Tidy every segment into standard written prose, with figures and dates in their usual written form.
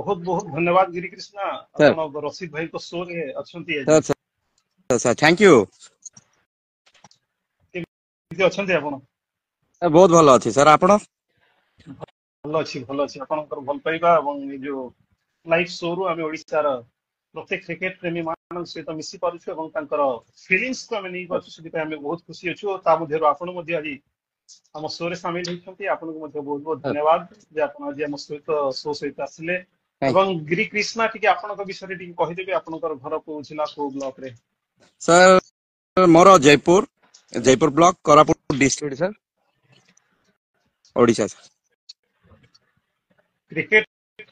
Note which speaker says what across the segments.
Speaker 1: बहुत बहुत धन्यवाद गिरी कृष्णा
Speaker 2: सर
Speaker 1: आपण रसिद भाई को शो रे अछंती
Speaker 2: सर
Speaker 1: आज
Speaker 2: सर सर थैंक यू
Speaker 1: केମିତି ଅଛନ୍ତି ଆପଣ?
Speaker 2: बहुत भल अच्छी सर आपण
Speaker 1: ଭଲ ଅଛି ଆପଣଙ୍କର ଭଲ ପାଇବା ଏବଂ ଏ ଯୋଉ ଲାଇଭ ଶୋ ରୁ ଆମେ ଓଡ଼ିଶାର ପ୍ରତ୍ୟେକ କ୍ରିକେଟ ପ୍ରେମୀ ମାନଙ୍କ ସହିତ ମିଶି ପାରୁଛୁ ଏବଂ ତାଙ୍କର ଫିଲିଂସ୍ କୁ ଆମେ ନେଇ ପାରୁଛୁ ସେଥିପାଇଁ ଆମେ ବହୁତ ଖୁସି ଅଛୁ ଓ ତା ମଧ୍ୟରୁ ଆପଣ ମଧ୍ୟ ଆଜି ଆମ ଶୋ ରେ ସାମିଲ ହେଇଛନ୍ତି ଆପଣଙ୍କୁ ମଧ୍ୟ ବହୁତ ବହୁତ ଧନ୍ୟବାଦ ଯେ ଆପଣ ଆଜି ଆମ ସହିତ ଶୋ ସହିତ ଆସିଲେ ଏବଂ गिरी कृष्णा ଟିକେ ଆପଣଙ୍କ ବିଷୟରେ ଟିକେ କହିଦେବେ ଆପଣଙ୍କର ଘର କୋଉ ଜିଲ୍ଲା କୋଉ ବ୍ଲକ ରେ?
Speaker 2: सर मोर Jeypore Jeypore block Koraput district sir Odisha sir
Speaker 1: cricket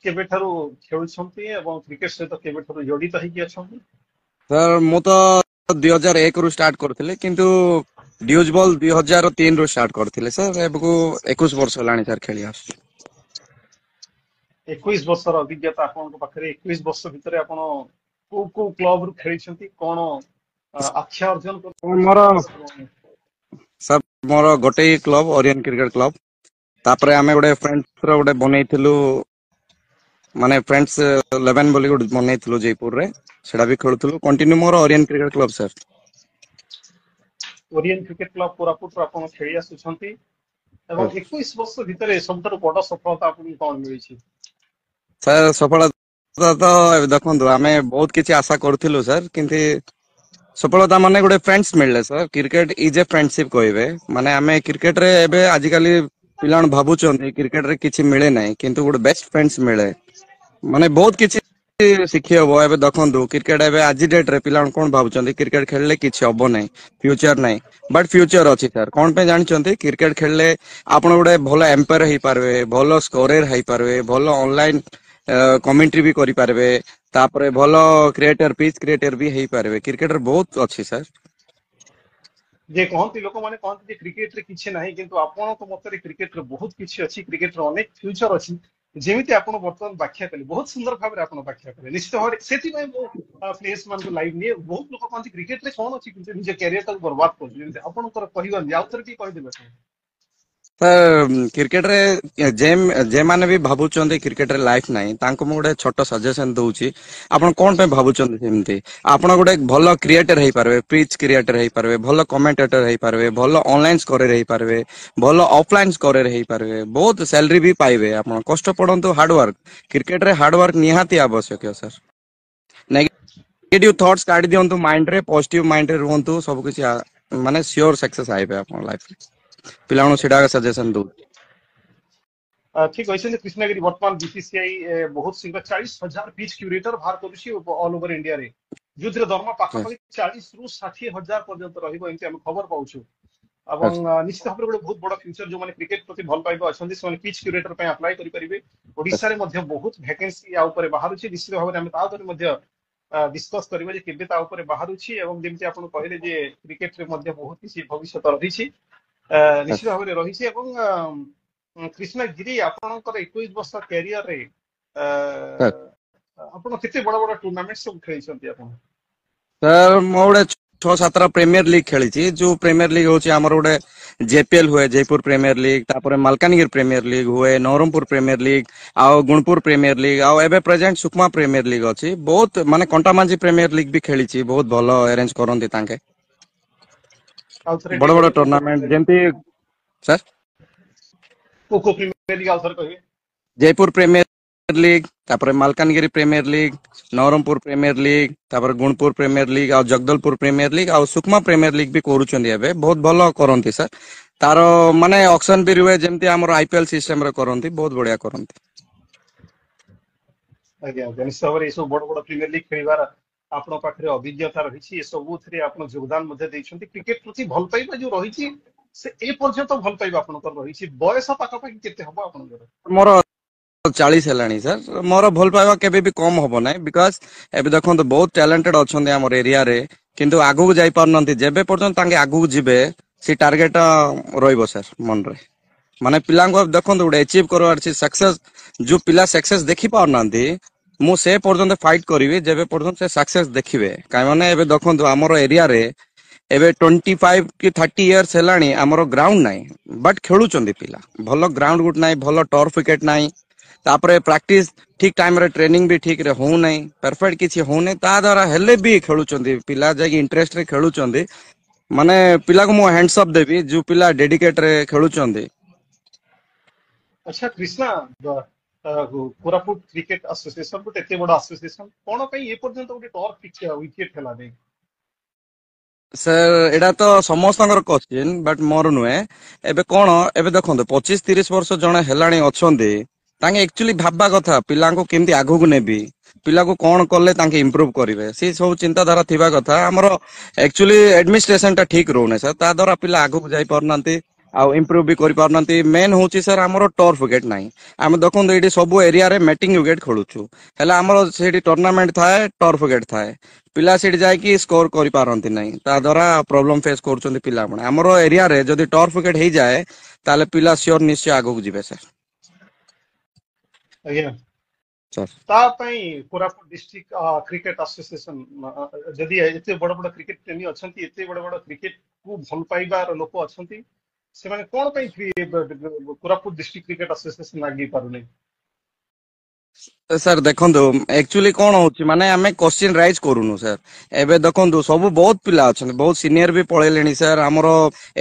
Speaker 1: କେବେଠାରୁ ଖେଳୁଛନ୍ତି ଏବଂ କ୍ରିକେଟ ସହିତ କେବେଠାରୁ ଜଡିତ ହେଇକି ଅଛନ୍ତି?
Speaker 2: सर मु तो 2001 रु स्टार्ट करथिले किंतु ड्यूज बॉल 2003 रु स्टार्ट करथिले सर एबको 21 वर्ष लानी सर खेली आस
Speaker 1: 21 ବର୍ଷର ଅଭିଜ୍ଞତା ଆପଣଙ୍କ ପାଖରେ 21 ବର୍ଷ ଭିତରେ ଆପଣ କୋଉ କୋଉ କ୍ଲବ ରୁ ଖେଳିଛନ୍ତି କଣ ଆଖ୍ୟା ଅର୍ଜନ
Speaker 2: मोर
Speaker 1: କରିଛନ୍ତି ଏବଂ
Speaker 2: सर मोर गोटे क्लब ओरियन क्रिकेट क्लब तापरे आमे गोटे फ्रेंड्स रो गोटे बनेइथिलु माने फ्रेंड्स 11 बोली गोटे बनेइथिलु जयपुर रे सेडा भी खेलुथिलु कंटिन्यू मोर Orient cricket club sir
Speaker 1: Orient cricket club କୋରାପୁଟରୁ ଆପଣ ଖେଳି ଆସୁଛନ୍ତି ଏବଂ 21 ବର୍ଷ ଭିତରେ ସବୁଠାରୁ ବଡ ସଫଳତା ଆପଣଙ୍କୁ କଣ ମିଳିଛି?
Speaker 2: सर सफलता तो देखो आमे बहुत किछि आशा करथिलु सर किंतु सफलता माने गोटे फ्रेंड्स मिलले sir cricket is a friendship कहबे माने आमे क्रिकेट रे एबे आजिकली पिलान भाबुचंती क्रिकेट रे किछि मिले नै किंतु गोटे बेस्ट फ्रेंड्स मिले माने बहुत किछि शिखि हबो एबे देखंतु क्रिकेट एबे आज डेट रे पिलान कोन भाबुचंती क्रिकेट खेलले किछि हबो नै फ्यूचर नै बट फ्यूचर अछि सर कोन पे जानिचंती क्रिकेट खेलले आपण गोटे भलो एम्पायर हेई पारबे भलो स्कोरर हेई पारबे भलो ऑनलाइन कमेंट्री भी करि पारबे तापरे भलो क्रिएटर पिच क्रिएटर भी हेई पारबे क्रिकेटर बहुत अछि सर
Speaker 1: जे कहନ୍ତି ଲୋକମାନେ କହନ୍ତି ଯେ କ୍ରିକେଟ ରେ କିଛି ନାହିଁ କିନ୍ତୁ ଆପଣଙ୍କ ମତରେ କ୍ରିକେଟ ରେ ବହୁତ କିଛି ଅଛି କ୍ରିକେଟ ର ଅନେକ ଫ୍ୟୁଚର ଅଛି ଯେମିତି ଆପଣ ବର୍ତ୍ତମାନ ବ୍ୟାଖ୍ୟା କଲେ ବହୁତ ସୁନ୍ଦର ଭାବରେ ଆପଣ ବ୍ୟାଖ୍ୟା କଲେ ନିଶ୍ଚିତ ଭାବରେ ସେଥିପାଇଁ ମୁଁ ପ୍ଲେୟର୍ସ ମାନଙ୍କୁ ଲାଇଭ ନିଏ ବହୁତ ଲୋକ କହନ୍ତି କ୍ରିକେଟ ରେ କଣ ଅଛି କିନ୍ତୁ ନିଜ କ୍ୟାରିୟର ଟାକୁ ବର୍ବାଦ କରୁଛି ଯେମିତି ଆପଣଙ୍କର କହିବାନି ଆଉ ଥରେ ଟିକେ କହିଦେବେ ଆପଣ
Speaker 2: सर क्रिकेट रे जे माने भी भाबुचंती क्रिकेट रे लाइफ नाही तांको मु गोटे छोटो सजेशन दउची आपण कोन पे भाबुचंती सेमती आपण गोटे भलो क्रिएटर हेई पारबे पिच क्रिएटर हेई पारबे भलो कमेंटेटर हेई पारबे भलो ऑनलाइन स्कोरर हेई पारबे भलो ऑफलाइन स्कोरर हेई पारबे बहुत सैलरी भी पाइबे आपण कष्ट पडंतु हार्ड वर्क क्रिकेट रे हार्ड वर्क निहाती आवश्यक है सर नेगेटिव थॉट्स काढी दियंतु माइंड रे पॉजिटिव माइंड रे रहंतु सब किछि माने श्योर सक्सेस आइबे आपण लाइफ रे पिलाणो सिडा सजेशन दउ
Speaker 1: ठीक କହିଛନ୍ତି କୃଷ୍ଣଗିରି ବର୍ତ୍ତମାନ ବିସିସିଆଇ ବହୁତ ଶୀଘ୍ର 40,000 ପିଚ୍ କ୍ୟୁରେଟର ବାହାର କରୁଛି ଅଲ ଓଭର ଇଣ୍ଡିଆରେ ଯୋଉଥିରେ ଦରମା ପାଖାପାଖି 40 ରୁ 60,000 ପର୍ଯ୍ୟନ୍ତ ରହିବ ଏମିତି ଆମେ ଖବର ପାଉଛୁ ଏବଂ ନିଶ୍ଚିତ ଭାବରେ ଗୋଟେ ବହୁତ ବଡ ଫ୍ୟୁଚର ଯୋଉମାନେ କ୍ରିକେଟ ପ୍ରତି ଭଲ ପାଇବା ଅଛନ୍ତି ସେମାନେ ପିଚ୍ କ୍ୟୁରେଟର ପାଇଁ ଆପ୍ଲାଏ କରିପାରିବେ ଓଡ଼ିଶାରେ ମଧ୍ୟ ବହୁତ ଭ୍ୟାକେନ୍ସି ଆ ଉପରେ ବାହାରୁଛି ନିଶ୍ଚିତ ଭାବରେ ଆମେ ତା ଉପରେ ମଧ୍ୟ ଡିସ୍କସ୍ କରିବା ଯେ କେବେ ତା ଉପରେ ବାହାରୁଛି ଏବଂ ଯେମିତି ଆପଣ କହିଲେ ଯେ କ୍ରିକେଟରେ ମଧ୍ୟ ବହୁତ କିଛି ଭବିଷ୍ୟତ ରହିଛି ନିଶ୍ଚିତ ଭାବରେ ରହିଛି ଏବଂ कृष्णा गिरी आपणकर 21 वर्ष कैरियर रे आपण केते बड़ बड़ टूर्नामेंट सब खेलिसंती आपण
Speaker 2: सर मोडे 6-7 प्रीमियर लीग खेली छी जो प्रीमियर लीग होची हमर गोटे जेपीएल हुए जयपुर प्रीमियर लीग तापर मालकानगिरी प्रीमियर लीग हुए नवरंगपुर प्रीमियर लीग आ गुणपुर प्रीमियर लीग आ एबे प्रेजेंट सुकमा प्रीमियर लीग अछि बहुत माने कंटामांजी प्रीमियर लीग भी खेली छी बहुत भलो अरेंज करंती तांके बड़ बड़ टूर्नामेंट जेंती सर
Speaker 1: कोको प्रीमियर लीग आउथर कहिए
Speaker 2: जयपुर प्रीमियर लीग तापर Malkangiri premier league Nabarangpur premier league तापर गुणपुर प्रीमियर लीग आ जगदलपुर प्रीमियर लीग आ सुकमा प्रीमियर लीग भी करूचंदी एबे बहुत भलो करंती सर तारो माने ऑक्शन भी रुए जेंती हमर आईपीएल सिस्टम रे करंती बहुत बढ़िया करंती
Speaker 1: आज्ञा निश्चित भाବରେ एसो बड़ बड़ प्रीमियर लीग खेलिबार आपण पाखरे अभिज्ञता रहिछि ए सबु थरे आपण योगदान मध्ये दैछंती क्रिकेट प्रति भल पाइबा जो रहिछि से ए पर्यंत भल पाइबा आपनकर रहिछि बयस पाखा पाखि केते हबो आपनकर
Speaker 2: मोर 40 हेलानी सर मोर भल पाइबा केबे भी कम होबो नै बिकॉज़ एबे देखो तो बहुत टैलेंटेड अछंदी हमर एरिया रे किंतु आगु जाई पारनंती जेबे पर्यंत तांगे आगु जिबे सी टारगेट रहइबो सर मन रे माने पिलां को देखो तो अचीव करवार छी सक्सेस जो पिला सक्सेस देखि पारनंती मु से पर्यंत फाइट करिवे जेबे पर्यंत से सक्सेस देखिबे काई माने एबे देखो तो हमर एरिया रे एबे 25 कि 30 इयर्स हेलानी हमर ग्राउंड नाही बट खेलुचंदी पिला भलो ग्राउंड गुट नाही भलो टर्फ विकेट नाही तापरे प्रैक्टिस ठीक टाइम रे ट्रेनिंग भी ठीक रे हो नहीं परफेक्ट किछि हो नहीं ता द्वारा हेले भी खेलुचंदी पिला जाकी इंटरेस्ट रे खेलुचंदी माने पिला को मो हैंड्स अप देबी जो पिला डेडिकेट रे खेलुचंदी।
Speaker 1: अच्छा कृष्णा कोरापुट क्रिकेट एसोसिएशन गोटे एते बड़ एसोसिएशन कोन पई ए पर्यंत गोटे टॉप विकेट खेला नहीं।
Speaker 2: सर एडा तो समस्तଙ୍କର क्वेश्चन बट मोर नुहे एबे कोन एबे देखंतो 25-30 वर्ष जणे हेलाणी अछंदी तांगे एक्चुअली भाबा कथा पिला को केमती आगु को नेबी पिला को कोन करले तांके इंप्रूव करिवे से सब चिंताधारा थिबा कथा हमरो एक्चुअली एडमिनिस्ट्रेशन ता ठीक रहउने सर ता द्वारा पिला आगु को जाई परनांती आ इंप्रूव भी करि परनांती मेन होची सर हमरो टर्फ विकेट नाही हम देखंतो एडी सब एरिया रे मैटिंग विकेट खेलुछु हला हमरो सेडी टूर्नामेंट थाए टर्फ विकेट थाए पिला सेठी जाय कि स्कोर करि पारंती नाही ता द्वारा प्रॉब्लम फेस करचोंती पिला माने हमरो एरिया रे जदी टर्फ विकेट हे जाए ताले पिला श्योर निश्चय आगु को जिवे सर।
Speaker 1: ଆଜ୍ଞା
Speaker 2: सर
Speaker 1: ତା ପାଇଁ କୋରାପୁଟ ଡିଷ୍ଟ୍ରିକ୍ଟ କ୍ରିକେଟ ଆସୋସିଏସନ ଯଦି ଏତେ ବଡ ବଡ କ୍ରିକେଟ ପ୍ରେମୀ ଅଛନ୍ତି ଏତେ ବଡ ବଡ କ୍ରିକେଟ କୁ ଭଲ ପାଇବାର ଲୋକ ଅଛନ୍ତି ସେମାନେ କଣ ପାଇଁ କୋରାପୁଟ ଡିଷ୍ଟ୍ରିକ୍ଟ କ୍ରିକେଟ ଆସୋସିଏସନ ଲାଗି ପାରୁନି।
Speaker 2: सर देखंतु एक्चुअली कोन होची माने हमें क्वेश्चन राइज करूनु सर एबे देखंतु सब बहुत पिला अछन बहुत सीनियर भी पळेलेनी सर हमरो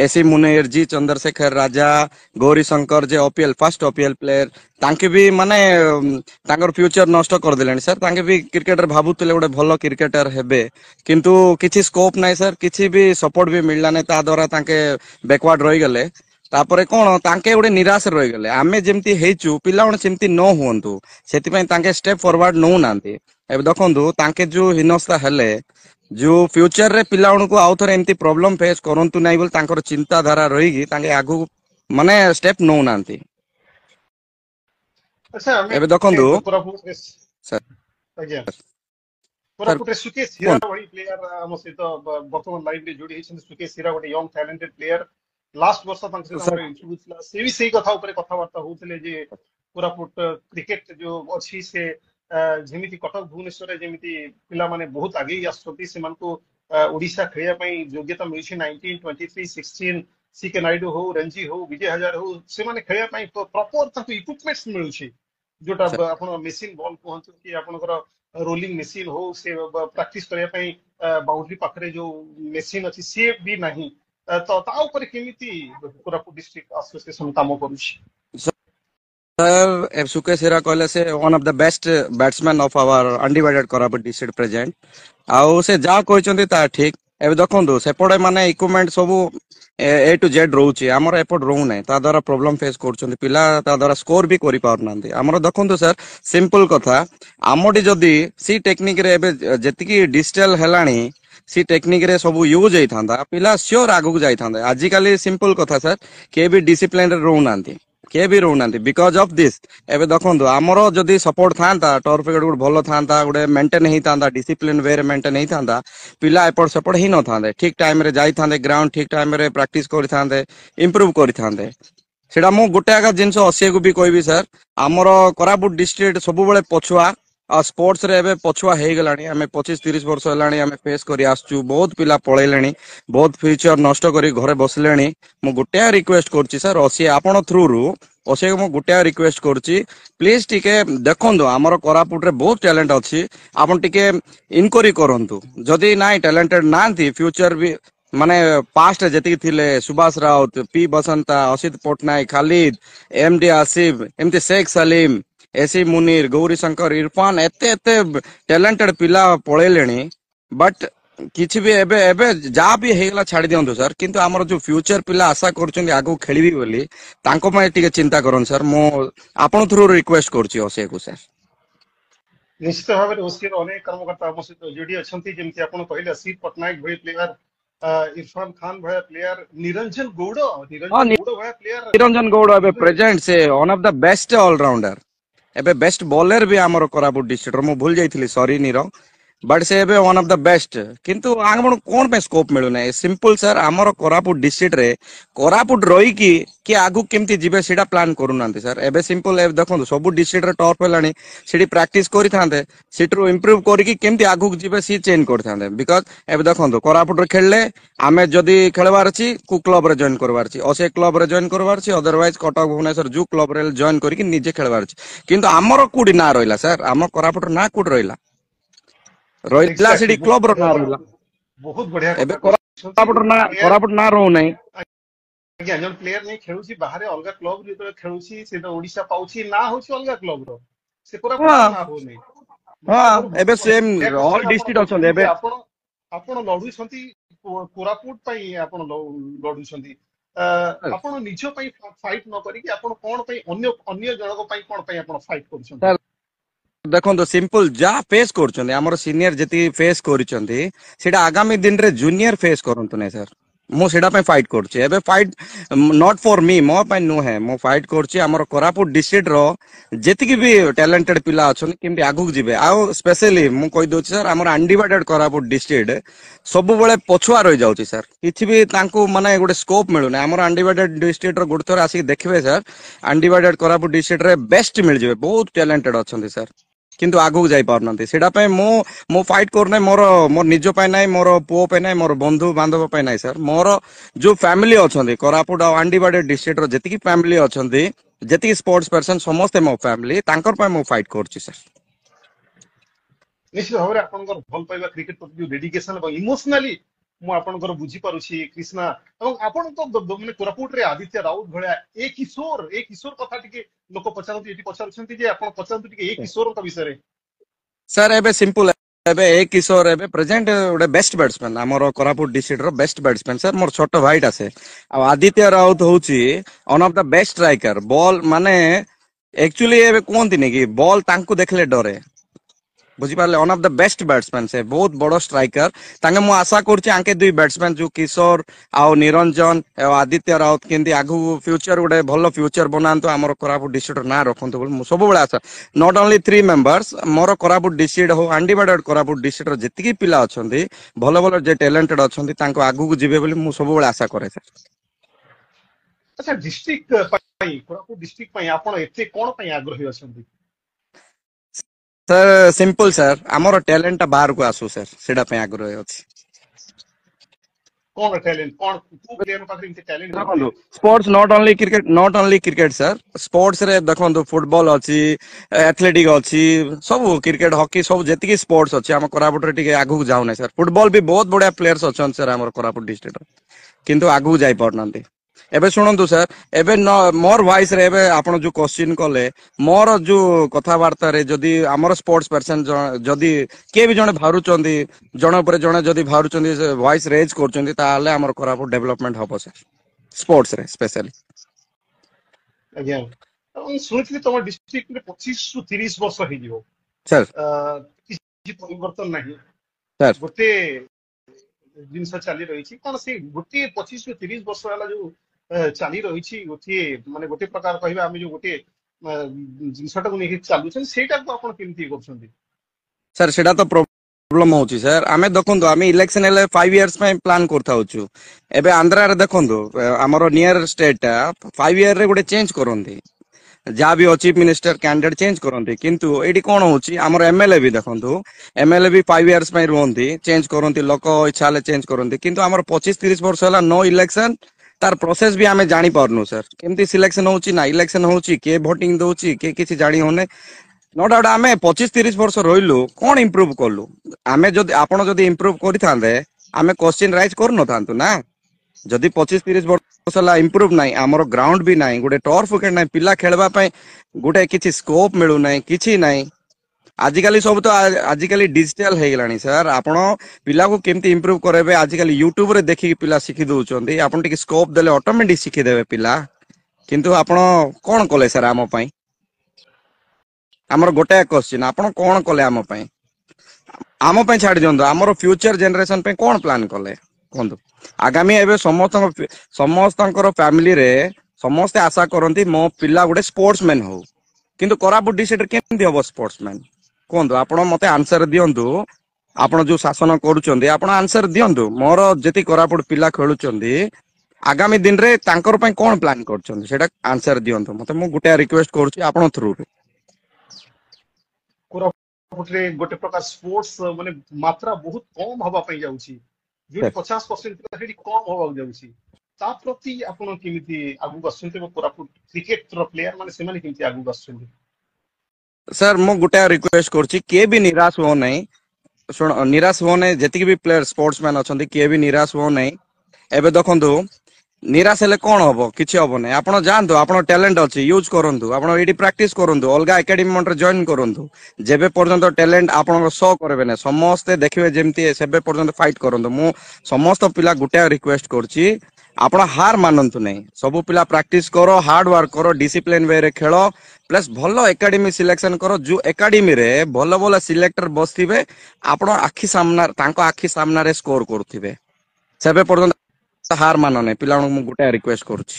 Speaker 2: एसी मुनेर जी चंद्रशेखर राजा गौरी शंकर जे ओपीएल फर्स्ट ओपीएल प्लेयर तांके भी माने तांकर फ्यूचर नष्ट कर देलेनी सर तांके भी क्रिकेटर भाबुतले गोटे भलो क्रिकेटर हेबे किंतु किछि स्कोप नाही सर किछि भी सपोर्ट भी मिलला नै ता द्वारा तांके बैकवर्ड रहि गेले तापरे कोन तांके गोटे निराश रहि गेले आमे जेमती हेचु पिला कोन सेमती न होंतु सेति पय तांके स्टेप फॉरवर्ड नौ नांती एबे देखंतु तांके जो हिनस्ता हेले जो फ्यूचर रे पिला को आउ थरे एमती प्रॉब्लम फेस करंतु नाही बोल तांकर चिंता धारा रहिगी तांके आगु माने स्टेप नौ नांती।
Speaker 1: अच्छा
Speaker 2: एबे देखंतु
Speaker 1: कोरापुट
Speaker 2: सर
Speaker 1: ଆଜ୍ଞା
Speaker 2: सर
Speaker 1: କୋରାପୁଟରେ ସୁକେଶ ହୀରା ଭଳି ପ୍ଲେୟାର ଆମ ସହିତ ବର୍ତ୍ତମାନ ଲାଇଭ ରେ ଯୋଡି ହେଇଛନ୍ତି। ସୁକେଶ ହୀରା ଗୋଟେ ୟଙ୍ଗ ଟ୍ୟାଲେଣ୍ଟେଡ ପ୍ଲେୟାର ଲାଷ୍ଟ ବର୍ଷ ତାଙ୍କ ସହିତ ଆମର ଇଣ୍ଟରଭ୍ୟୁ ଥିଲା ସେ ବି ସେଇ କଥା ଉପରେ କଥାବାର୍ତ୍ତା ହଉଥିଲେ ଯେ କୋରାପୁଟ କ୍ରିକେଟ ଯୋଉ ଅଛି ସେ ଯେମିତି କଟକ ଭୁବନେଶ୍ୱରରେ ଯେମିତି ପିଲାମାନେ ବହୁତ ଆଗେଇ ଆସୁଛନ୍ତି ସେମାନଙ୍କୁ ଓଡିଶା ଖେଳିବା ପାଇଁ ଯୋଗ୍ୟତା ମିଳିଛି 19, 23, 16 ସିକେ ନାଇଡୁ ହଉ ରଞ୍ଜି ହଉ ବିଜୟ ହଜାର ହଉ ସେମାନେ ଖେଳିବା ପାଇଁ ପ୍ରପର ତାଙ୍କୁ ଇକ୍ୱିପମେଣ୍ଟସ ମିଳୁଛି ଯୋଉଟା ଆପଣ ମେସିନ ବଲ୍ କୁହନ୍ତୁ କି ଆପଣଙ୍କର ରୋଲିଂ ମେସିନ ହଉ ସେ ପ୍ରାକ୍ଟିସ କରିବା ପାଇଁ ବାଉଣ୍ଡ୍ରି ପାଖରେ ଯୋଉ ମେସିନ ଅଛି ସିଏ ବି ନାହିଁ ତ ତା ଉପରେ କେମିତି କୋରାପୁଟ ଡିଷ୍ଟ୍ରିକ୍ଟ ଆସୋସିଏସନ କାମ କରୁଛି।
Speaker 2: सर एफ सुकेश हिरा कहले से one of the best batsman of our undivided Koraput district present आउ से जा कहचंती ता ठीक एबे देखंतु सेपडे माने इक्विपमेंट सब ए टू जेड रहउची हमर एपड रहउ नै ता द्वारा प्रॉब्लम फेस करचंती पिला ता द्वारा स्कोर भी करि पार नांती हमर देखंतु सर सिंपल कथा आमडी जदी सी टेक्निक रे एबे जेतिकी डिजिटल हेलाणी सी टेक्निक रे सब यूज होई थांदा पिला श्योर आगु जाई थांदा आजि काली सिंपल कथा सर के भी डिसिप्लिन रे रहउ नांती के भी रहउनांती बिकॉज ऑफ दिस एबे देखंतु हमरो जदी सपोर्ट थांता टर्फ विकेट गुड भलो थांता गुडे मेंटेन ही थांता डिसिप्लिन वे रे मेंटेन ही थांता पिला एपड सपोर्ट ही न थांदे ठीक टाइम रे जाई थांदे ग्राउंड ठीक टाइम रे प्रैक्टिस करि थांदे इंप्रूव करि थांदे सेडा मो गोटे आगा जिंस असिए को भी कहबी सर हमरो कोरापुट डिस्ट्रिक्ट सब बेले पछुआ आ स्पोर्ट्स रे एबे पछुआ हे गलानी हमें 25-30 वर्ष हलानी हमें फेस करी आसचू बहुत पिला पळेलेनी बहुत फ्यूचर नष्ट करी घरे बसलेनी मो गोटे रिक्वेस्ट करची सर असी आपण थ्रू रु असी मो गोटे रिक्वेस्ट करची प्लीज टिके देखंदो हमर कोरापुट रे बहुत टैलेंट अछि आपण टिके इनक्वायरी करंतु जदी नाइ टैलेंटेड नांती फ्यूचर भी माने पास्ट जेतिक थिले सुभाष राउत पी बसंता असित पटनायक खालिद एमडी आसिफ एमती शेख सलीम एसी मुनीर गौरी शंकर इरफान एते एते टैलेंटेड पिला पळेलेनी बट किछि भी एबे एबे जा भी हेगला छाडी दियंतु सर किंतु हमर जो फ्यूचर पिला आशा करचंदी आगु खेलिबी बोली तांको पय टिके चिंता करन सर मो आपण थ्रू रिक्वेस्ट करची ओसे को सर।
Speaker 1: निश्चित भाव में ओसीर अनेक कर्मकर्ता आम सहित जोड़ी अच्छा जमी आप कहले असित पटनायक भाई प्लेयर इरफान खान भाया प्लेयर निरंजन गौड़ भाया प्लेयर
Speaker 2: निरंजन गौड़ एबे प्रेजेंट से one of the best allrounder एबे बेस्ट बॉलर भी हमर कोरापुट डिस्ट्रिक्ट मो भूल जाइथिली सॉरी नीरो बट से एबे वन ऑफ द बेस्ट किंतु आंगमण कोन पे स्कोप मिलु नै सिंपल सर हमर कोरापुट डिस्ट्रिक्ट रे कोरापुट रोई कि आगु केमती जिबे सेटा प्लान करू नांती सर एबे सिंपल एबे देखो सब डिस्ट्रिक्ट रे टॉप हेलानी सेठी प्रैक्टिस करि थांते सेटरू इंप्रूव करी कि केमती आगु जिबे सी चेंज कर थांते बिकॉज़ एबे देखो कोरापुट रे खेलले आमे जदी खेलबार अछि कु क्लब रे जॉइन करबार अछि असे क्लब रे जॉइन करबार अछि अदरवाइज कटक भुवनेश्वर जु क्लब रे जॉइन करी कि निजे खेलबार अछि किंतु हमर कुडी ना रहिला सर हम कोरापुट ना कुड रहिला रहिला
Speaker 1: एग्जैक्टली
Speaker 2: सेठी क्लब रो ना रहिला
Speaker 1: बहुत बढ़िया
Speaker 2: एबे
Speaker 1: कथा प्लेयर
Speaker 2: कोरापुट ना रहू नै
Speaker 1: आज्ञा जन प्लेयर नहीं खेलुची बाहर अलग क्लब रे खेलुची से तो ओडिशा पाउची ना होची अलग क्लब रो से कोरापुट
Speaker 2: हां
Speaker 1: ना हो नहीं
Speaker 2: हां
Speaker 1: मोर
Speaker 2: एबे सेम
Speaker 1: बढ़िया
Speaker 2: ऑल
Speaker 1: क्वेश्चन आपण
Speaker 2: डिस्ट्रिक्ट अछन
Speaker 1: पछुनी जे
Speaker 2: एबे
Speaker 1: आपण आपण लढुछंती कोरापुट पई आपण लढुछंती आपण निज पई फाइट न करी कि आपण कोन पई अन्य अन्य जनक पई कोन पई आपण फाइट करूछंती
Speaker 2: सर देखो तो सिंपल जा फेस करछन हमर सीनियर जति फेस करछंती सेटा आगामी दिन रे जूनियर फेस करंतु नै सर मो सेटा पे फाइट करछि एबे फाइट नॉट फॉर मी मो पे नो है मो फाइट करछि हमर कोरापुट डिस्ट्रिक्ट रो जेतिकी भी टैलेंटेड पिला अछन केमति आगु जिबे आ स्पेशली मु कहि दोछि सर हमर अनडिवाइडेड कोरापुट डिस्ट्रिक्ट सब बेले पछुआ रहि जाउछि सर किछि भी तांको माने गोटे स्कोप मिलु नै हमर अनडिवाइडेड डिस्ट्रिक्ट रो गुड थोर आसी देखबे सर अनडिवाइडेड कोरापुट डिस्ट्रिक्ट रे बेस्ट मिल जिबे बहुत टैलेंटेड अछन सर किंतु आगु जाई पारनती सेटा पे मो फाइट करने मोर मोर निज पे नाही मोर पुओ पे नाही मोर बंधु बांधव पे नाही सर मोर जो फैमिली अछंती कोरापुट आ अनडिवाइडेड डिस्ट्रिक्ट रो जतिकी फैमिली अछंती जतिकी स्पोर्ट्स पर्सन समस्त मो फैमिली तांकर पे मो फाइट करछि सर
Speaker 1: निश्चित भाव आपंकर भल पाइबा क्रिकेट प्रति जो डेडिकेशन और इमोशनली मु आपंकर बुझी पारुछि कृष्णा एवं आपण तो माने कोरापुट रे आदित्य राउत भलिया ए किशोर कथा टिके लोक पचारती एटी पचारुछंती जे आपण पचारती टिके ए किशोर का विषय रे
Speaker 2: सर एबे सिंपल एबे एक किशोर एबे प्रेजेंट गोटे बेस्ट बैट्समैन हमर कोरापुट डिस्ट्रिक्ट रो बेस्ट बैट्समैन सर मोर छोट भाईटा से आ आदित्य राउत होउची one of the best striker ball माने एक्चुअली एबे कोनती नै कि बॉल तांको देखले डरे बुझी Parle one of the best batsman से बहुत बड़ो स्ट्राइकर तांगे मु आशा करछि आंके दुई बैट्समैन जो किशोर आ निरंजन ए आदित्य राउत केंदी आगु फ्यूचर गोटे भलो फ्यूचर बनांतो हमर कोरापुट डिस्ट्रिक्ट ना रखंतो बोल मु सब बेला आशा नॉट ओनली 3 मेंबर्स मोर कोरापुट डिस्ट्रिक्ट हो अनडिवाइडेड कोरापुट डिस्ट्रिक्ट रो जतिकी पिला अछंती भलो भलो जे टैलेंटेड अछंती तांको आगु को जिवे बोली मु सब बेला आशा करे सर
Speaker 1: अच्छा डिस्ट्रिक्ट पई कोरापुट डिस्ट्रिक्ट पई आपण एते कोन पई आग्रही अछंती
Speaker 2: सर सिंपल सर हमर टैलेंट बाहर को आसु सर सेडा पे आग्रह अछि
Speaker 1: कोन टैलेंट कोन को प्लेयर पाखरे इते टैलेंट
Speaker 2: देखो sports not only cricket sir sports रे देखो फुटबॉल अछि एथलेटिक अछि सब क्रिकेट हॉकी सब जेतिकी स्पोर्ट्स अछि हम कोरापुट रे टिके आगु जाउ नै सर फुटबॉल भी बहुत बढ़िया प्लेयर्स अछन सर हमर कोरापुट डिस्ट्रिक्ट किंतु आगु जाई परनांती एबे सुनंतु सर एबे मोर वॉइस रे एबे आपण जो क्वेश्चन कले मोर जो कथा वार्ता रे जदी हमर स्पोर्ट्स पर्सन जदी के भी जने भारुचंदी जने ऊपर जने जदी भारुचंदी वॉइस रेज करचंदी ताले हमर कोरापुट डेवलपमेंट हबो सर स्पोर्ट्स रे स्पेशली
Speaker 1: आज्ञा सुनिथिले तम डिस्ट्रिक्ट रे 25 रु 30 वर्ष हे जिवो
Speaker 2: सर
Speaker 1: किछि परिवर्तन नाही
Speaker 2: सर
Speaker 1: गोटे जिनस चली रही कौन से गोटे 25 रु 30 वर्ष वाला जो चली रही गोटे माने गोटे प्रकार कहबा हम जो गोटे जिनसटा को नहीं चालू छन सेटा को आपण केमती करछंती
Speaker 2: सर सेटा तो प्रॉब्लम होची सर आमे देखंतो आमे इलेक्शन एले 5 इयर्स में प्लान करथा होचु एबे आंध्रा रे देखंतो हमरो नियर स्टेट 5 इयर रे गोटे चेंज करंती जहाँ भी चीफ मिनिस्टर कैंडिडेट चेंज करते किंतु एटी कौन होची हमर एमएलए भी देखंतु एमएलए भी 5 इयर्स में रुहंती चेंज करंती लोक इच्छा ले चेंज करंती किंतु हमर 25-30 वर्ष होला नो इलेक्शन तार प्रोसेस भी आमे जानि पारनु सर केमती सिलेक्शन होची ना इलेक्शन होची के वोटिंग दोची के किछि जानि होने नो डाउट आमे 25-30 वर्ष रहिलु कोन इंप्रूव करलु आमे जदी आपण जदी इंप्रूव करि थांदे आमे क्वेश्चन राइज कर न थांतु ना जदी 25-30 वर्ष ला इंप्रूव नाही हमर ग्राउंड भी नाही गोटे टर्फ विकेट नाही पिला खेलबा पय गोटे किछि स्कोप मिलु नाही किछि नाही आजिकली सब तो आजिकली डिजिटल हे गेलानी सर आपण पिला को केमती इंप्रूव करेबे आजिकली यूट्यूब रे देखि पिला सिखि दउचंदी आपण टिक स्कोप देले ऑटोमेटिक सिखि देबे पिला किंतु आपण कोन कले सर आम पय हमर गोटे क्वेश्चन आपण कोन कले आम पय छाड़ दियंदो हमर फ्यूचर जनरेशन पे कोन प्लान कले कोंदो आगामी एबे समस्तंकर फैमिली रे समस्त आशा करंती मो पिला गोटे स्पोर्ट्समैन हो किंतु कोरापुट डिस्ट्रिक्ट केमती हो स्पोर्ट्समैन कोंदो आपण मते आंसर दियंदो ଆପଣ ଯୋଉ ଶାସନ କରୁଛନ୍ତି ଆପଣ ଆନ୍ସର ଦିଅନ୍ତୁ। ମୋର ଯେତିକି କୋରାପୁଟ ପିଲା ଖେଳୁଛନ୍ତି ଆଗାମୀ ଦିନରେ ତାଙ୍କର ପାଇଁ କଣ ପ୍ଲାନ୍ କରୁଛନ୍ତି ସେଇଟା ଆନ୍ସର ଦିଅନ୍ତୁ ମତେ। ମୁଁ ଗୋଟେ ରିକ୍ୱେଷ୍ଟ କରୁଛି ଆପଣଙ୍କ ଥ୍ରୁରୁ।
Speaker 1: କୋରାପୁଟରେ ଗୋଟେ ପ୍ରକାର ସ୍ପୋର୍ଟସ ମାନେ ମାତ୍ରା ବହୁତ କମ ହବା ପାଇଁ ଯାଉଛି, ଯୋଉଠି 50% ଥିଲା ସେଠି କମ ହବାକୁ ଯାଉଛି। ତା ପ୍ରତି ଆପଣ କେମିତି ଆଗକୁ ଆସୁଛନ୍ତି ଏବଂ କୋରାପୁଟ କ୍ରିକେଟର ପ୍ଲେୟାର ମାନେ ସେମାନେ କେମିତି ଆଗକୁ ଆସୁଛନ୍ତି?
Speaker 2: ସାର୍ ମୁଁ ଗୋଟେ ରିକ୍ୱେଷ୍ଟ କରୁଛି କିଏ ବି ନିରାଶ ହୁଅ ନାହିଁ। ଶୁଣ ନିରାଶ ହୁଅ ନାହିଁ, ଯେତିକି ବି ପ୍ଲେୟାର ସ୍ପୋର୍ଟସ ମ୍ୟାନ ଅଛନ୍ତି କିଏ ବି ନିରାଶ ହୁଅ ନାହିଁ। ଏବେ ଦେଖନ୍ତୁ ନିରାଶ ହେଲେ କଣ ହବ? କିଛି ହବ ନାହିଁ। ଆପଣ ଯାଆନ୍ତୁ, ଆପଣ ଟ୍ୟାଲେଣ୍ଟ ଅଛି ୟୁଜ କରନ୍ତୁ, ଆପଣ ଏଇଠି ପ୍ରାକ୍ଟିସ କରନ୍ତୁ, ଅଲଗା ଏକାଡେମୀ ମଣ୍ଟରେ ଜଏନ କରନ୍ତୁ। ଯେବେ ପର୍ଯ୍ୟନ୍ତ ଟ୍ୟାଲେଣ୍ଟ ଆପଣଙ୍କ ଶୋ କରିବେ ନାହିଁ, ସମସ୍ତେ ଦେଖିବେ ଯେମିତି ସେବେ ପର୍ଯ୍ୟନ୍ତ ଫାଇଟ କରନ୍ତୁ। ମୁଁ ସମସ୍ତ ପିଲା ଗୋଟେ ରିକ୍ୱେଷ୍ଟ କରୁଛି ଆପଣ ହାର ମାନନ୍ତୁ ନାହିଁ। ସବୁ ପିଲା ପ୍ରାକ୍ଟିସ କର, ହାର୍ଡ ୱାର୍କ କର, ଡିସିପ୍ଲିନ ୱେରେ ଖେଳ, ପ୍ଲସ୍ ଭଲ ଏକାଡେମୀ ସିଲେକ୍ସନ କର। ଯୋଉ ଏକାଡେମୀରେ ଭଲ ଭଲ ସିଲେକ୍ଟର ବସିଥିବେ ଆପଣ ଆଖି ସାମ୍ନାରେ ତାଙ୍କ ଆଖି ସାମ୍ନାରେ ସ୍କୋର କରୁଥିବେ। ସେବେ ପର୍ଯ୍ୟନ୍ତ ହାର ମାନ ନାହିଁ। ପିଲାମାନଙ୍କୁ ମୁଁ ଗୋଟେ ରିକ୍ୱେଷ୍ଟ କରୁଛି।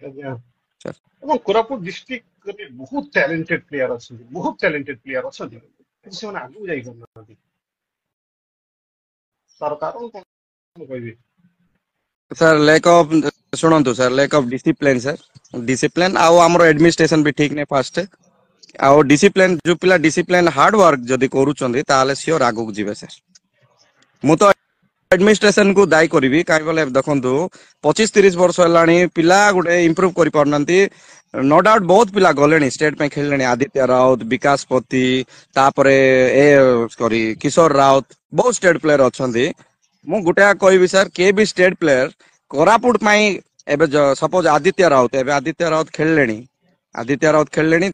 Speaker 1: ଆଜ୍ଞା। ଏବଂ କୋରାପୁଟ ଡିଷ୍ଟ୍ରିକ୍ଟରେ ବହୁତ ଟ୍ୟାଲେଣ୍ଟେଡ ପ୍ଲେୟାର ଅଛନ୍ତି, ବହୁତ ଟ୍ୟାଲେଣ୍ଟେଡ ପ୍ଲେୟାର ଅଛନ୍ତି, କିନ୍ତୁ ସେମାନେ ଆଗକୁ ଯାଇପାରୁନାହାନ୍ତି। ତାର କାରଣ କଣ କହିବି?
Speaker 2: ସାର୍ ଲେକ୍ ଅଫ୍ ଶୁଣନ୍ତୁ sir, lake of discipline sir. Discipline ଆଉ ଆମର ଆଡମିନିଷ୍ଟ୍ରେସନ ବି ଠିକ ନାହିଁ ଫାଷ୍ଟ। ଆଉ ଡିସିପ୍ଲିନ ଯୋଉ ପିଲା ଡିସିପ୍ଲିନ ହାର୍ଡ ୱାର୍କ ଯଦି କରୁଛନ୍ତି ତାହେଲେ ସିଓର ଆଗକୁ ଯିବେ ସାର୍। ମୁଁ ତ ଆଡମିନିଷ୍ଟ୍ରେସନ କୁ ଦାୟୀ କରିବି, କାହିଁକି କହିଲେ ଦେଖନ୍ତୁ 25-30 ବର୍ଷ ହେଲାଣି ପିଲା ଗୋଟେ ଇମ୍ପ୍ରୁଭ କରିପାରୁନାହାନ୍ତି। ନୋ ଡାଉଟ ବହୁତ ପିଲା ଗଲେଣି ଷ୍ଟେଟ ପାଇଁ ଖେଳିଲେଣି, ଆଦିତ୍ୟ ରାଉତ, ବିକାଶ ପତି, ତାପରେ କିଶୋର ରାଉତ, ବହୁତ ଷ୍ଟେଟ ପ୍ଲେୟର ଅଛନ୍ତି। ମୁଁ ଗୋଟେ କହିବି ସାର୍ କିଏ ବି ଷ୍ଟେଟ ପ୍ଲେୟର କୋରାପୁଟ ପାଇଁ ଏବେ ସପୋଜ ଆଦିତ୍ୟ ରାଉତ ଖେଳିଲେଣି,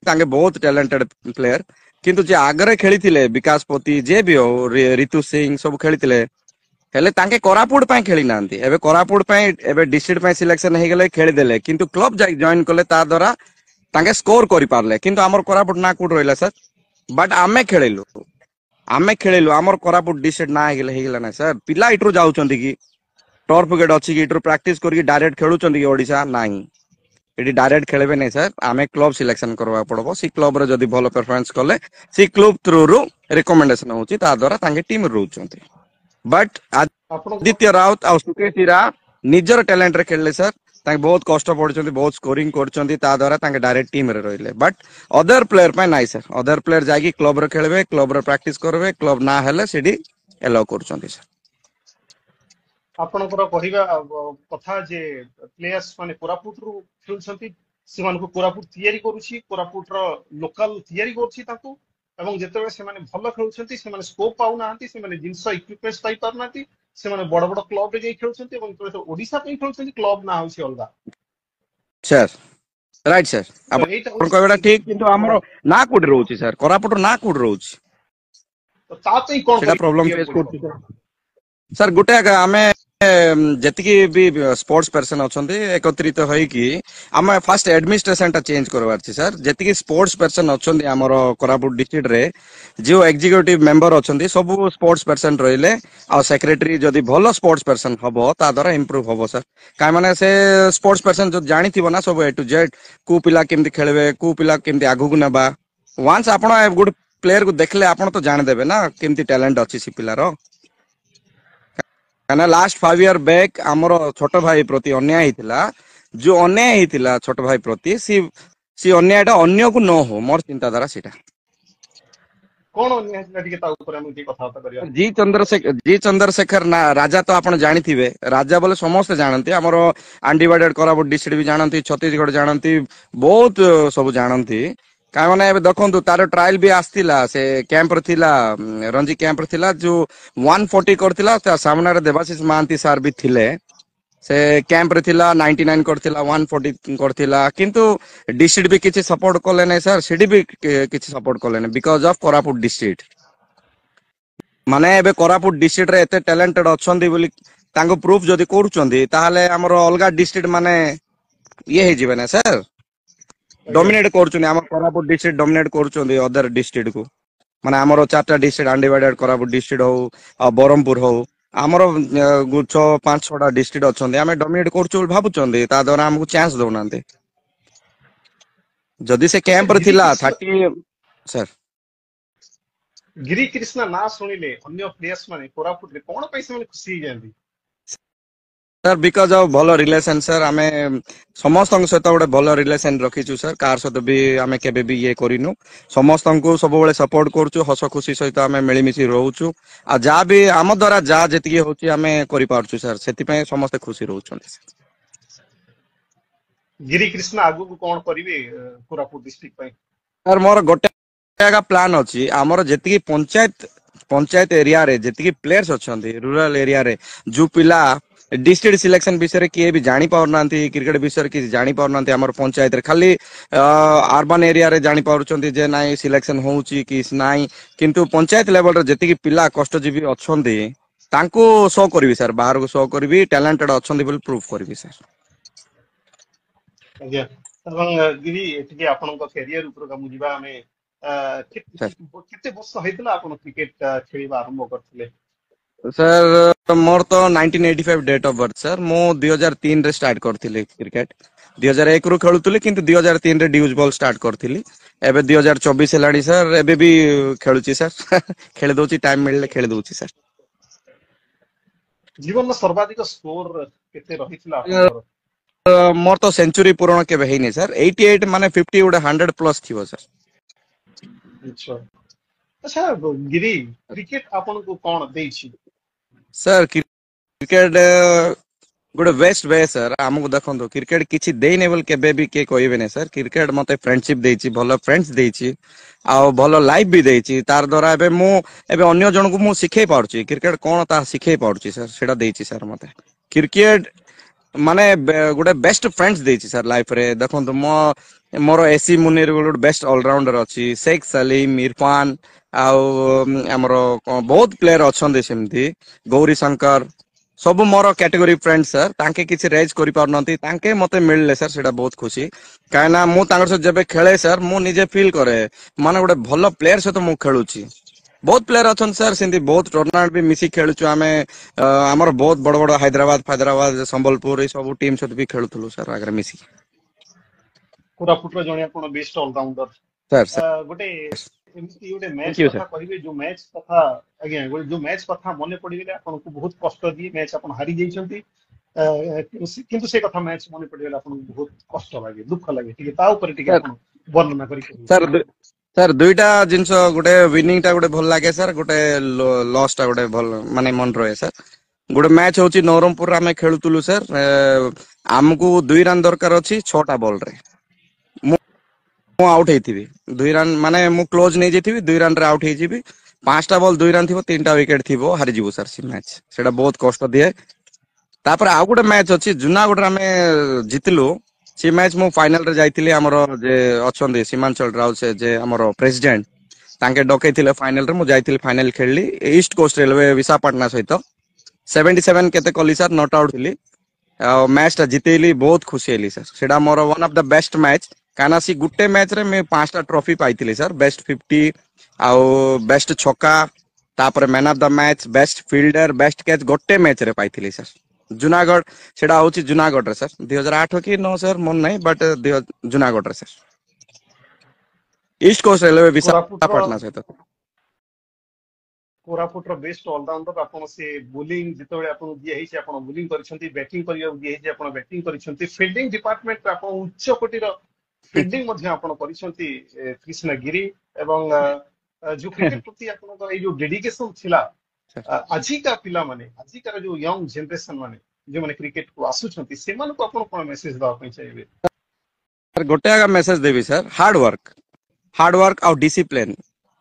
Speaker 2: ତାଙ୍କେ ବହୁତ ଟ୍ୟାଲେଣ୍ଟେଡ ପ୍ଲେୟର। କିନ୍ତୁ ଯିଏ ଆଗରେ ଖେଳିଥିଲେ ବିକାଶ ପତି ଯିଏ ବି ହଉ, ରିତୁ ସିଂ ସବୁ ଖେଳିଥିଲେ, ହେଲେ ତାଙ୍କେ କୋରାପୁଟ ପାଇଁ ଖେଳି ନାହାନ୍ତି। ଏବେ କୋରାପୁଟ ପାଇଁ ଏବେ ଡିଷ୍ଟ୍ରିକ୍ଟ ପାଇଁ ସିଲେକ୍ସନ ହେଇଗଲେ ଖେଳିଦେଲେ, କିନ୍ତୁ କ୍ଲବ ଯାଇ ଜଏନ କଲେ, ତା ଦ୍ୱାରା ତାଙ୍କେ ସ୍କୋର କରିପାରିଲେ। କିନ୍ତୁ ଆମର କୋରାପୁଟ ନା କୋଉଠି ରହିଲା ସାର୍? ବଟ୍ ଆମେ ଖେଳିଲୁ ଆମର କୋରାପୁଟ ଡିଷ୍ଟ୍ରିକ୍ଟ ନା ହେଇଗଲା ନା ସାର୍। ପିଲା ଏଠୁ ଯାଉଛନ୍ତି କି ଟର୍ଫ ଗେଟ୍ ଅଛି କି ଏଠୁ ପ୍ରାକ୍ଟିସ କରିକି ଡାଇରେକ୍ଟ ଖେଳୁଛନ୍ତି କି ଓଡିଶା? ନାହିଁ, ଏଠି ଡାଇରେକ୍ଟ ଖେଳିବେ ନାହିଁ ସାର୍। ଆମେ କ୍ଲବ ସିଲେକ୍ସନ କରିବାକୁ ପଡିବ। ସେ କ୍ଲବରେ ଯଦି ଭଲ ପରଫରମାନ୍ସ କଲେ ସେ କ୍ଲବ ଥ୍ରୁରୁ ରେକମେଣ୍ଡେସନ ହଉଛି, ତା ଦ୍ୱାରା ତାଙ୍କେ ଟିମ୍ ରହୁଛନ୍ତି। ବଟ୍
Speaker 1: ଆପଣଙ୍କ
Speaker 2: ଆଦିତ୍ୟ ରାଉତ ଆଉ ସୁକେଶ ଇରା ନିଜର ଟ୍ୟାଲେଣ୍ଟରେ ଖେଳିଲେ ସାର୍। ତାଙ୍କେ ବହୁତ କଷ୍ଟ ପଡୁଛନ୍ତି, ବହୁତ ସ୍କୋରିଂ କରୁଛନ୍ତି, ତା ଦ୍ୱାରା ତାଙ୍କେ ଡାଇରେକ୍ଟ ଟିମରେ ରହିଲେ। ବଟ୍ ଅଦର ପ୍ଲେୟର ପାଇଁ ନାହିଁ ସାର୍। ଅଦର ପ୍ଲେୟର ଯାଇକି କ୍ଲବରେ ଖେଳିବେ, କ୍ଲବରେ ପ୍ରାକ୍ଟିସ କରିବେ, କ୍ଲବ ନା ହେଲେ ସେଠି ଏଲାଉ କରୁଛନ୍ତି ସାର୍।
Speaker 1: ଆପଣଙ୍କର କହିବା କଥା ଯେ ପ୍ଲେୟର୍ସ ମାନେ କୋରାପୁଟରୁ ଖେଳୁଛନ୍ତି, ସେମାନଙ୍କୁ କୋରାପୁଟ ତିଆରି କରୁଛି, କୋରାପୁଟର ଲୋକାଲ ତିଆରି କରୁଛି ତାଙ୍କୁ। ଏବଂ ଯେତେବେଳେ ସେମାନେ ଭଲ ଖେଳୁଛନ୍ତି ସେମାନେ ସ୍କୋପ ପାଉନାହାନ୍ତି, ସେମାନେ ଜିନିଷ ଇକ୍ୱିପମେଣ୍ଟ ପାଇ ପାରୁନାହାନ୍ତି, ସେମାନେ ବଡ ବଡ କ୍ଲବରେ ଯାଇ ଖେଳୁଛନ୍ତି ଏବଂ ଓଡିଶା ପାଇଁ ଖେଳୁଛନ୍ତି, କ୍ଲବ ନା ହଉଛି ଅଲଗା।
Speaker 2: ସାର୍ ରାଇଟ୍ ସାର୍,
Speaker 1: ତ ଏଇଟା
Speaker 2: ଆପଣ
Speaker 1: ହଉଛି
Speaker 2: କହିବାଟା ଠିକ। କିନ୍ତୁ ଆମର ନା କୋଉଠି ରହୁଛି ସାର୍? କୋରାପୁଟର ନା କୋଉଠି ରହୁଛି?
Speaker 1: ତ ତା ପାଇଁ କଣ
Speaker 2: ସେଇଟା ପ୍ରୋବ୍ଲେମ
Speaker 1: କରିବାକୁ
Speaker 2: ଫେସ୍
Speaker 1: ପଡିବ?
Speaker 2: କରୁଛୁ ସାର୍। ଗୋଟେ ଆମେ ଯେତିକି ବି ସ୍ପୋର୍ଟସ ପର୍ସନ ଅଛନ୍ତି ଏକତ୍ରିତ ହେଇକି ଆମେ ଫାଷ୍ଟ ଆଡମିନିଷ୍ଟ୍ରେସନ ଟା ଚେଞ୍ଜ କରିବାର ଅଛି ସାର୍। ଯେତିକି ସ୍ପୋର୍ଟସ ପର୍ସନ ଅଛନ୍ତି ଆମର କୋରାପୁଟ ଡିଷ୍ଟ୍ରିକ୍ଟରେ, ଯୋଉ ଏକ୍ଜିକ୍ୟୁଟିଭ ମେମ୍ବର ଅଛନ୍ତି ସବୁ ସ୍ପୋର୍ଟସ ପର୍ସନ ରହିଲେ, ଆଉ ସେକ୍ରେଟାରୀ ଯଦି ଭଲ ସ୍ପୋର୍ଟସ ପର୍ସନ ହବ ତା ଦ୍ୱାରା ଇମ୍ପ୍ରୁଭ ହବ ସାର୍। କାଇଁ ମାନେ ସେ ସ୍ପୋର୍ଟସ ପର୍ସନ ଯଦି ଜାଣିଥିବ ନା ସବୁ A to Z, କୋଉ ପିଲା କେମିତି ଖେଳିବେ, କୋଉ ପିଲା କେମିତି ଆଗକୁ ନେବା। ୱାନ୍ସ ଆପଣ ଗୋଟେ ପ୍ଲେୟର କୁ ଦେଖିଲେ ଆପଣ ତ ଜାଣିଦେବେ ନା କେମିତି ଟ୍ୟାଲେଣ୍ଟ ଅଛି ସେ ପିଲାର। କାହିଁକିନା ଲାଷ୍ଟ 5 year ବ୍ୟାକ୍ ଆମର ଛୋଟ ଭାଇ ପ୍ରତି ଅନ୍ୟାୟ ହେଇଥିଲା। ଯୋଉ ଅନ୍ୟାୟ ହେଇଥିଲା ଛୋଟ ଭାଇ ପ୍ରତି, ସେ ଅନ୍ୟାୟଟା ଅନ୍ୟକୁ ନ ହଉ, ମୋର ଚିନ୍ତାଧାରା ସେଇଟା।
Speaker 1: କଣ ନିହାତି ଟିକେ ତା ଉପରେ ଆମେ ଟିକେ କଥାବାର୍ତ୍ତା କରିବା।
Speaker 2: ଜି ଚନ୍ଦ୍ରଶେଖର ନା ରାଜା ତ ଆପଣ ଜାଣିଥିବେ। ରାଜା ବୋଲେ ସମସ୍ତେ ଜାଣନ୍ତି, ଆମର ଆନଡିଭାଇଡେଡ କୋରାପୁଟ ଡିଷ୍ଟ୍ରିକ୍ଟ ବି ଜାଣନ୍ତି, ଛତିଶଗଡ ଜାଣନ୍ତି, ବହୁତ ସବୁ ଜାଣନ୍ତି। କାହିଁ ମାନେ ଏବେ ଦେଖନ୍ତୁ ତାର ଟ୍ରାଏଲ ବି ଆସିଥିଲା, ସେ କ୍ୟାମ୍ପରେ ଥିଲା, ରଞ୍ଜି କ୍ୟାମ୍ପରେ ଥିଲା, ଯୋଉ 140 କରିଥିଲା। ତା ସାମ୍ନାରେ ଦେବାଶିଷ ମହାନ୍ତି ସାର୍ ବି ଥିଲେ। ସେ କ୍ୟାମ୍ପରେ ଥିଲା 99 କରିଥିଲା, 140 କରିଥିଲା। କିନ୍ତୁ ଡିଷ୍ଟ୍ରିକ୍ଟ ବି କିଛି ସପୋର୍ଟ କଲେ ନାହିଁ ସାର୍। ସେଠି ବି କିଛି ସପୋର୍ଟ କଲେନି ବିକଜ ଅଫ କୋରାପୁଟ ଡିଷ୍ଟ୍ରିକ୍ଟ। ମାନେ ଏବେ କୋରାପୁଟ ଡିଷ୍ଟ୍ରିକ୍ଟରେ ଏତେ ଟ୍ୟାଲେଣ୍ଟେଡ ଅଛନ୍ତି ବୋଲି ତାଙ୍କୁ ପ୍ରୁଫ ଯଦି କରୁଛନ୍ତି, ତାହେଲେ ଆମର ଅଲଗା ଡିଷ୍ଟ୍ରିକ୍ଟ ମାନେ ଇଏ ହେଇଯିବେ ନା ସାର୍,
Speaker 1: ଆଜ୍ଞା।
Speaker 2: ଡୋମିନେଟ କରୁଛନ୍ତି। ଆମ କୋରାପୁଟ ଡିଷ୍ଟ୍ରିକ୍ଟ ଡୋମିନେଟ କରୁଛନ୍ତି ଅଦର ଡିଷ୍ଟ୍ରିକ୍ଟକୁ। ମାନେ ଆମର 4ଟା ଡିଷ୍ଟ୍ରିକ୍ଟ ଆନଡିଭାଇଡେଡ କୋରାପୁଟ ଡିଷ୍ଟ୍ରିକ୍ଟ ହଉ ଆଉ ବ୍ରହ୍ମପୁର ହଉ, ଆମର 5-6ଟା ଡିଷ୍ଟ୍ରିକ୍ଟ ଅଛନ୍ତି, ଆମେ ଡୋମିନେଟ କରୁଛୁ ବୋଲି ଭାବୁଛନ୍ତି, ତା ଦ୍ୱାରା ଆମକୁ ଚାନ୍ସ ଦଉନାହାନ୍ତି। ଯଦି ସେ
Speaker 1: ସେ
Speaker 2: କ୍ୟାମ୍ପରେ ଥିଲା
Speaker 1: ଗିରିକିଶୋର
Speaker 2: 30 ସାର୍
Speaker 1: गिरी कृष्णा ना शुणिले अन्य प्लेयर्स माने कोरापुट रे कोन पैसे माने खुशी जांदी?
Speaker 2: सर बिकज ऑफ भलो रिलेशन सर आमे समस्त सहित गोटे भलो रिलेशन रखीचु सर कार सहित भी आमे केबे भी ये करिनु समस्त को सब बेले सपोर्ट करछु हस खुशी सहित आमे मिलिमिशि रहउछु आ जा भी आम द्वारा जा जेतिकी होची आमे करि पारछु सर सेति पय समस्त खुशी रहउछन्ति
Speaker 1: गिरी कृष्णा आगु को कोन करिवे कोरापुट डिस्ट्रिक्ट पय?
Speaker 2: सर मोर गोटे का प्लान अछि हमर जेतिकी पंचायत पंचायत एरिया रे जेतिकी प्लेयर्स अछन्ति रूरल एरिया रे जो पिला डिस्ट्रिक्ट सिलेक्शन विषय किए भी जानी पाउनांती क्रिकेट विषय कि जानी पाउनांती हमर पंचायत रे खाली अर्बन एरिया रे जानी पाउछन्ति जे नाइ सिलेक्शन होउची कि नाइ किंतु पंचायत लेवल रे जेतिकी पिला कष्टजीवी अछन्ति तांको शो करबी सर बाहर को शो करबी टैलेंटेड अछन्ति बोल प्रूफ करबी सर
Speaker 1: आज्ञा ଏବଂ गिरी एटिके आपनक कैरियर ऊपर का मुजिबा हमें
Speaker 2: सर
Speaker 1: केते वर्ष हैतला आपन क्रिकेट खेलिबा आरंभ करथिले?
Speaker 2: सर मोर तो 1985 डेट ऑफ बर्थ सर मो 2003 रे स्टार्ट करथिले क्रिकेट 2001 रु खेलुतली किंतु 2003 रे ड्यूज बॉल स्टार्ट करथिली एबे 2024 हेलाडी सर एबे भी खेलुची सर खेल दोची टाइम मिलले खेल दोची सर
Speaker 1: जीवन में सर्वाधिक स्कोर केते रहितला आपनकर?
Speaker 2: मोर तो सेंचुरी पूर्ण केबे हेनी सर 88 माने 50 उडे 100 प्लस थिवो सर
Speaker 1: अच्छा अच्छा गिरी क्रिकेट आपनको कोन देछि?
Speaker 2: सर क्रिकेट गोटे बेस्ट वे सर आमको देखो क्रिकेट किसी देने बोल केबे भी के कहबे नै सर क्रिकेट मते फ्रेंडशिप देछि भलो फ्रेंड्स देछि आ भलो लाइफ भी देछि तार द्वारा एबे मु एबे अन्य जन को मु सिखै पारछि क्रिकेट कोन ता सिखै पारछि सर सेटा देछि सर मते क्रिकेट माने गोटे बेस्ट फ्रेंड्स देछि सर लाइफ रे देखो मो मोर एसी मुनीर गोटे बेस्ट ऑलराउंडर अछि शेख सलीम इरफान आउ हमरो बहुत प्लेयर अछन्ते सेमती गौरी शंकर सब मोर कैटेगरी फ्रेंड सर तांके किछि रेज करि पारनंती तांके मते मिलले सर सेटा बहुत खुशी कायना मु तांगर से जेबे खेले सर मु निजे फील करे माने गोटे भलो प्लेयर से तो मु खेलुची बहुत प्लेयर अछन सर सिंधी बहुत टूर्नामेंट भी मिसी खेलुछु आमे हमर बहुत बड़ बड़ हैदराबाद संबलपुर ए सब टीम से भी खेलुथलु सर आगर मिसी
Speaker 1: कोरापुट रो जणे आपन बेस्ट ऑलराउंडर
Speaker 2: सर सर
Speaker 1: गोटे एमती गोटे
Speaker 2: थैंक
Speaker 1: मैच
Speaker 2: यू
Speaker 1: कथा
Speaker 2: सर
Speaker 1: कहिबे जो मैच कथा आज्ञा गोटे जो मैच कथा मने पडिगले आपन को बहुत कष्ट दिए मैच आपन हारि जाइछंती किंतु से कथा मैच मने पडिगले आपन को बहुत कष्ट लागे दुख लागे ठीक ता ऊपर ठीक
Speaker 2: सर
Speaker 1: आपन वर्णना करि कहि
Speaker 2: सर सर दुईटा जिनस गोटे विनिंग टा गोटे भल लागे सर गोटे लॉस टा गोटे भल माने मन रहे सर गोटे मैच होची नवरंगपुर आमे खेलुतलु सर हमको 2 रन दरकार अछि 6टा बॉल रे मु आउट हेतिबी 2 रन माने मु क्लोज नै जेतिबी 2 रन रे आउट हेजिबी 5टा बॉल 2 रन थिबो 3टा विकेट थिबो हारि जिवो सर सी मैच सेटा बहुत कष्ट दिए तापर आउ गोटे मैच अछि जुनागढ़ रे आमे जितलु सी मैच मु फाइनल रे जाइतिली हमरो जे अछन्दी सीमांचल राव से जे हमरो प्रेसिडेंट तांके डकैतिले फाइनल रे मु जाइतिली फाइनल खेलली ईस्ट कोस्ट रेलवे विशाखापट्टनम सहित 77 केते कली सर नॉट आउट थिली मैच ता जितेली बहुत खुशी हेली सर सेटा more one of the best match काना सी गुटे मैच रे मैं 5टा ट्रॉफी पाइतिली सर बेस्ट 50 आउ बेस्ट छक्का तापर man of the match best fielder best catch गोटे मैच रे पाइतिली सर जुनागढ़ सेटा होची जुनागढ़ रे सर 2008 की नो सर मन नहीं बट जुनागढ़ रे sir east coast railway
Speaker 1: Koraput रो
Speaker 2: विशाखापट्टनम सहित
Speaker 1: कोरापुट रो बेस्ट ऑलराउंडर आपन से बोलिंग जितबे आपन दिए हिचे आपन बोलिंग करिसंती बैटिंग करिया दिए हिचे आपन बैटिंग करिसंती फील्डिंग डिपार्टमेंट आपन उच्च कोटि रो फील्डिंग मध्ये आपन करिसंती कृष्ण गिरी एवं जो क्रिकेट प्रति आपन ए जो डेडिकेशन थिला आजी का पिला माने आजी का जो यंग जनरेशन माने जो माने क्रिकेट को आसुछंती सेमान को आपन कोन मेसेज दा पई चाहिए?
Speaker 2: सर गोटे आगा मेसेज देबी सर हार्ड वर्क और डिसिप्लिन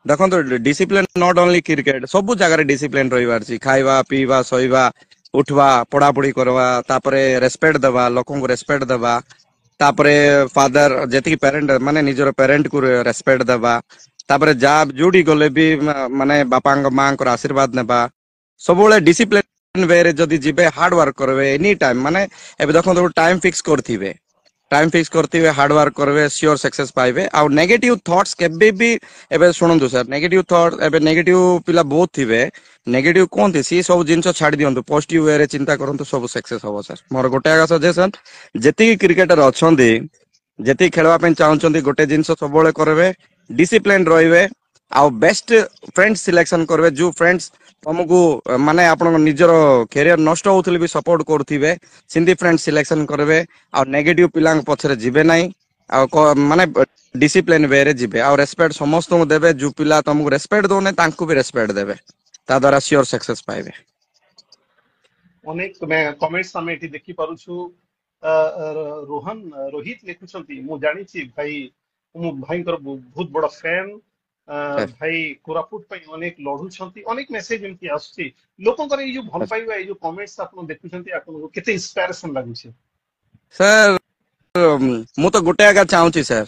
Speaker 2: देखो तो डिसिप्लिन नॉट ओनली क्रिकेट सब जगह डिसिप्लिन रहिबार छी खाइबा पीवा सोइबा उठवा पढ़ापढ़ी करवा तापरे रेस्पेक्ट देवा लोकों को रेस्पेक्ट देवा तापरे फादर जेति पेरेंट माने निजर पेरेंट को रेस्पेक्ट देवा तापरे जा जोडी गले भी माने बापा मां को आशीर्वाद नेबा सब डिसिप्लिन वे रे जदी जिबे हार्ड वर्क करबे एनी टाइम माने एबे देखो तो टाइम फिक्स करते हार्ड वर्क करबे श्योर सक्सेस पाइबे आ नेगेटिव थॉट्स केबे भी एबे सुनंदु सर नेगेटिव थॉट एबे नेगेटिव पिला बहुत थिबे नेगेटिव कोन थी सी सब जिंस छाडी दियंतु पॉजिटिव वे रे चिंता करंतु सब सक्सेस होबो सर मोर गोटे आगा सजेशन जेति क्रिकेटर अछंदी जेति खेलवा पे चाहउछंदी गोटे जिंस सबले करबे डिसिप्लिन रहिबे ଆଉ ବେଷ୍ଟ ଫ୍ରେଣ୍ଡ ସିଲେକ୍ସନ କରିବେ ଯୋଉ फ्रेंड्स ତମକୁ ମାନେ ଆପଣଙ୍କ ନିଜର କ୍ୟାରିୟର ନଷ୍ଟ ହଉଥିଲେ ବି ସପୋର୍ଟ କରୁଥିବେ ସେମିତି ଫ୍ରେଣ୍ଡ ସିଲେକ୍ସନ କରିବେ ଆଉ ନେଗେଟିଭ ପିଲାଙ୍କ ପଛରେ ଯିବେ ନାହିଁ ଆଉ ମାନେ डिसिप्लिन वे रे जिबे और रेस्पेक्ट समस्त को देबे जो पिला तुमको रेस्पेक्ट दोने तांको भी रेस्पेक्ट देबे ता द्वारा श्योर सक्सेस पाइबे
Speaker 1: अनेक मैं कमेंट्स हमें एठी देखि पारुछु रोहन रोहित लिखुछंती मु जानि छी भाई मु भाई कर बहुत बड़ा फैन भाई कोरापुट पई अनेक लढुछंती अनेक मेसेज एमती आछी लोकंकर ए जो भल पाइबा ए जो कमेंट्स आपन देखुछंती आपन केते इंस्पिरेशन लागु छी
Speaker 2: सर मु तो गोटे आगा चाहूची सर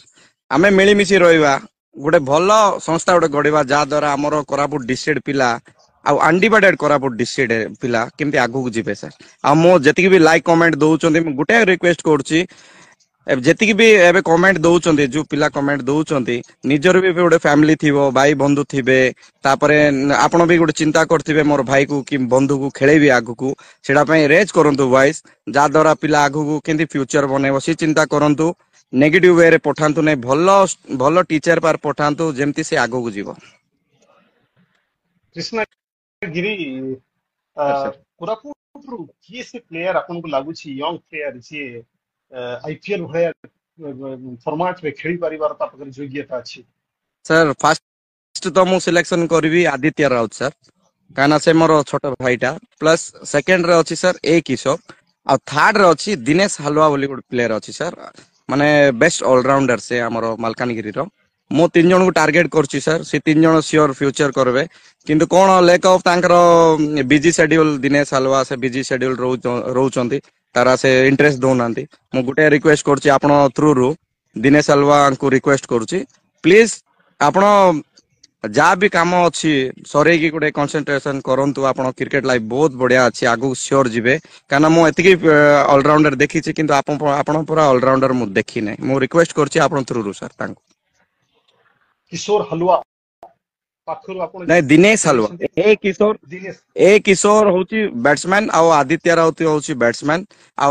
Speaker 2: आमे मिली मिसी रहिबा गोटे भल संस्था गोटे गढिबा जा द्वारा हमर कोरापुट डिस्ट्रिक्ट पिला आ अनडिवाइडेड कोरापुट डिस्ट्रिक्ट पिला केमती आगु जिबे सर आ मो जति भी लाइक कमेंट दउचंदी मु गोटे रिक्वेस्ट करची जति भी एबे कमेंट दउचंदी जो पिला कमेंट दउचंदी निजर भी गोटे फैमिली थिबो भाई बंधु थिबे तापरे आपण भी गोटे चिंता करथिबे मोर भाई को कि बंधु को खेलेबी आगु को सेडा पई रेज करंतु वॉइस जा द्वारा पिला आगु को केंती फ्यूचर बनेबो सी चिंता करंतु नेगेटिव वे रे पठांतु नै भलो भलो टीचर पर पठांतु जेमती से आगु को जीवो
Speaker 1: कृष्णा गिरी कोरापुट रु किए से प्लेयर आपन को लागु छी यंग प्लेयर छी आईपीएल भया फॉर्मेट में खेली परिवार ता पकर योग्यता अछि
Speaker 2: सर फर्स्ट तो मु सिलेक्शन करबी आदित्य राउत सर काना से मोर छोट भाईटा प्लस सेकंड रे अछि सर ए किशोर आ थर्ड रे अछि दिनेश हलवा बोली गुड प्लेयर अछि सर माने बेस्ट ऑलराउंडर से हमरो मालकानगिरी रो मो तीन जन को टारगेट करछि सर से तीन जन श्योर फ्यूचर करबे किंतु कोन लैक ऑफ तांकर बिजी शेड्यूल दिनेश हलवा से बिजी शेड्यूल रहउचंती तारा से इंटरेस्ट दोनांती मु गुटे रिक्वेस्ट करछि आपण थ्रू रु दिनेश हलवा को रिक्वेस्ट करछि प्लीज आपण जहाँ भी काम अच्छी सरे की गोटे कंसंट्रेशन करंतु आपण क्रिकेट लाइफ बहुत बढ़िया अच्छी आगु श्योर जिबे काना मो एतिकी ऑलराउंडर देखि छी किंतु आपण पूरा ऑलराउंडर मु देखि नै मो रिक्वेस्ट करछि आपण थ्रू रु सर तांको
Speaker 1: किशोर हलवा पाखरु आपण
Speaker 2: नै दिनेश हलवा ए किशोर होची बैट्समैन आ आदित्य राउत होची बैट्समैन आ